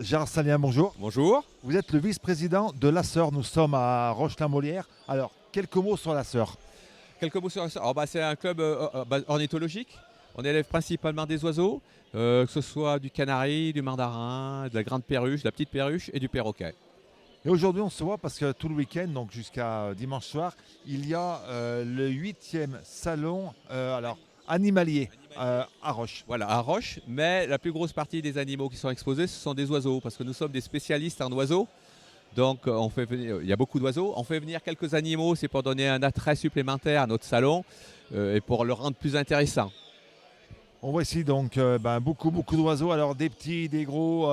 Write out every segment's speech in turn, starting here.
Gérard Salien, bonjour. Bonjour. Vous êtes le vice-président de l'Asseur. Nous sommes à Roche-la-Molière. Alors, quelques mots sur l'Asseur. Quelques mots sur ça. C'est un club ornithologique. On élève principalement des oiseaux, que ce soit du canari, du mandarin, de la grande perruche, de la petite perruche et du perroquet. Et aujourd'hui, on se voit parce que tout le week-end, donc jusqu'à dimanche soir, il y a le 8e salon animalier à Roche. Voilà, à Roche. Mais la plus grosse partie des animaux qui sont exposés, ce sont des oiseaux, parce que nous sommes des spécialistes en oiseaux. Donc, il y a beaucoup d'oiseaux. On fait venir quelques animaux, c'est pour donner un attrait supplémentaire à notre salon et pour le rendre plus intéressant. On voit ici donc beaucoup d'oiseaux. Alors des petits, des gros.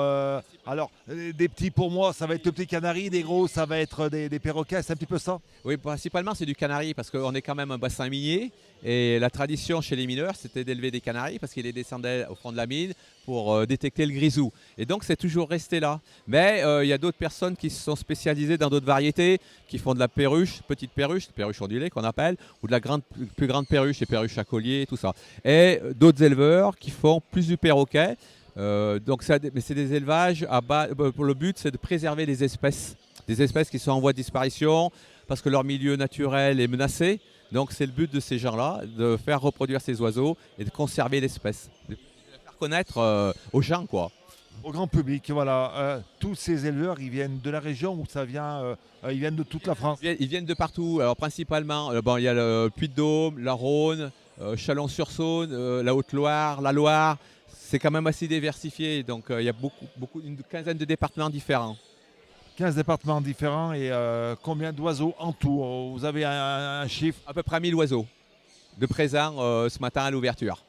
Des petits pour moi, ça va être le petit canari. Des gros, ça va être des perroquets. C'est un petit peu ça. Oui, principalement c'est du canari parce qu'on est quand même un bassin minier et la tradition chez les mineurs c'était d'élever des canaris parce qu'ils les descendaient au fond de la mine pour détecter le grisou. Et donc c'est toujours resté là. Mais il y a d'autres personnes qui se sont spécialisées dans d'autres variétés, qui font de la perruche, petite perruche ondulée qu'on appelle, ou de la plus grande perruche, les perruches à collier, tout ça. Et d'autres éleveurs qui font plus du perroquet. Mais c'est des élevages pour le but c'est de préserver des espèces qui sont en voie de disparition parce que leur milieu naturel est menacé. Donc c'est le but de ces gens-là, de faire reproduire ces oiseaux et de conserver l'espèce, de faire connaître aux gens, quoi. Au grand public, voilà. Tous ces éleveurs, ils viennent de la région où ça vient. Ils viennent de toute la France. Ils viennent de partout. Alors principalement, il y a le Puy-de-Dôme, la Rhône, Chalon-sur-Saône, la Haute-Loire, la Loire. C'est quand même assez diversifié. Donc il y a une quinzaine de départements différents. 15 départements différents et combien d'oiseaux en tout? Vous avez un chiffre? À peu près 1000 oiseaux de présents ce matin à l'ouverture.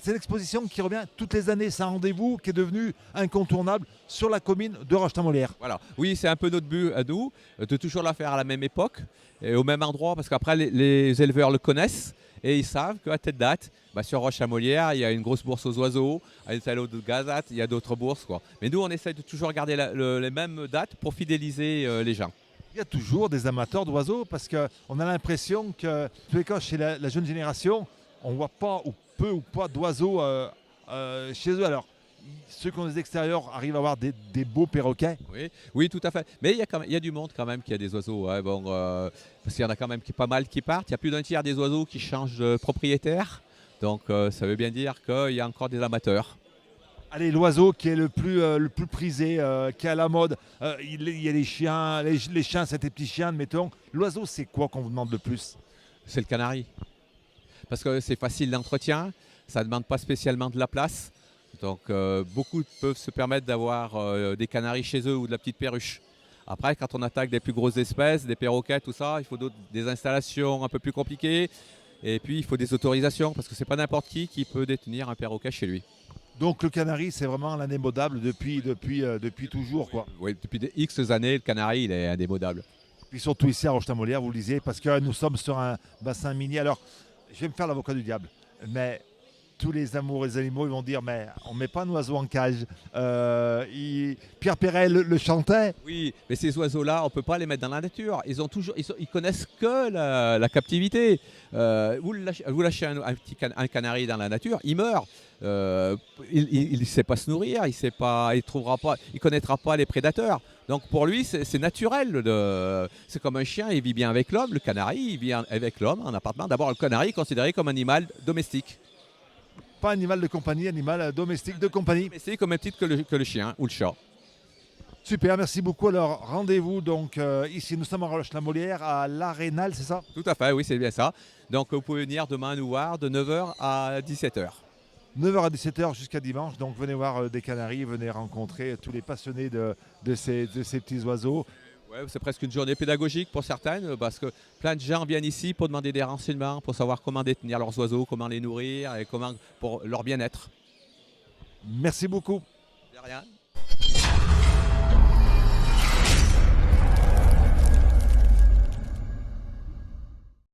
C'est l'exposition qui revient toutes les années. C'est un rendez-vous qui est devenu incontournable sur la commune de Roche-la-Molière. Voilà. Oui, c'est un peu notre but à nous, de toujours la faire à la même époque et au même endroit, parce qu'après les éleveurs le connaissent et ils savent qu'à telle date, sur Roche-la-Molière, il y a une grosse bourse aux oiseaux, à une telle autre Gazat, il y a d'autres bourses, quoi. Mais nous, on essaie de toujours garder les mêmes dates pour fidéliser les gens. Il y a toujours des amateurs d'oiseaux parce qu'on a l'impression que, en tous les cas, chez la jeune génération, on ne voit pas ou peu ou pas d'oiseaux chez eux. Alors, ceux qui ont des extérieurs arrivent à avoir des beaux perroquets. Oui, oui, tout à fait. Mais il y a du monde quand même qui a des oiseaux. Hein. Parce qu'il y en a quand même pas mal qui partent. Il y a plus d'un tiers des oiseaux qui changent de propriétaire. Donc ça veut bien dire qu'il y a encore des amateurs. Allez, l'oiseau qui est le plus prisé, qui est à la mode. Il y a les chiens, les chiens, c'est des petits chiens, admettons. L'oiseau, c'est quoi qu'on vous demande le plus? C'est le canari. Parce que c'est facile d'entretien, ça ne demande pas spécialement de la place. Donc beaucoup peuvent se permettre d'avoir des canaris chez eux ou de la petite perruche. Après, quand on attaque des plus grosses espèces, des perroquets, tout ça, il faut des installations un peu plus compliquées. Et puis, il faut des autorisations, parce que c'est pas n'importe qui peut détenir un perroquet chez lui. Donc le canari, c'est vraiment l'indémodable depuis toujours, quoi. Oui, depuis des X années, le canari, il est indémodable. Puis surtout ici à Roche-la-Molière, vous le disiez, parce que nous sommes sur un bassin minier. Alors, je vais me faire l'avocat du diable, mais tous les amoureux des animaux, ils vont dire, mais on ne met pas un oiseau en cage. Pierre Perret le chantait. Oui, mais ces oiseaux-là, on ne peut pas les mettre dans la nature. Ils connaissent que la captivité. Vous lâchez un canari dans la nature, il meurt. Il ne sait pas se nourrir, il connaîtra pas les prédateurs. Donc pour lui, c'est naturel. C'est comme un chien, il vit bien avec l'homme. Le canari, il vit avec l'homme en appartement. D'abord, le canari est considéré comme un animal domestique. Pas animal de compagnie, animal domestique de compagnie. C'est comme même titre que le chien ou le chat. Super, merci beaucoup. Alors, rendez-vous donc ici, nous sommes à Roche-la-Molière, à l'Arénal, c'est ça? Tout à fait, oui, c'est bien ça. Donc vous pouvez venir demain nous voir de 9 h à 17 h. 9h à 17h jusqu'à dimanche. Donc venez voir des canaris, venez rencontrer tous les passionnés de ces petits oiseaux. Ouais, c'est presque une journée pédagogique pour certaines, parce que plein de gens viennent ici pour demander des renseignements, pour savoir comment détenir leurs oiseaux, comment les nourrir et pour leur bien-être. Merci beaucoup. De rien.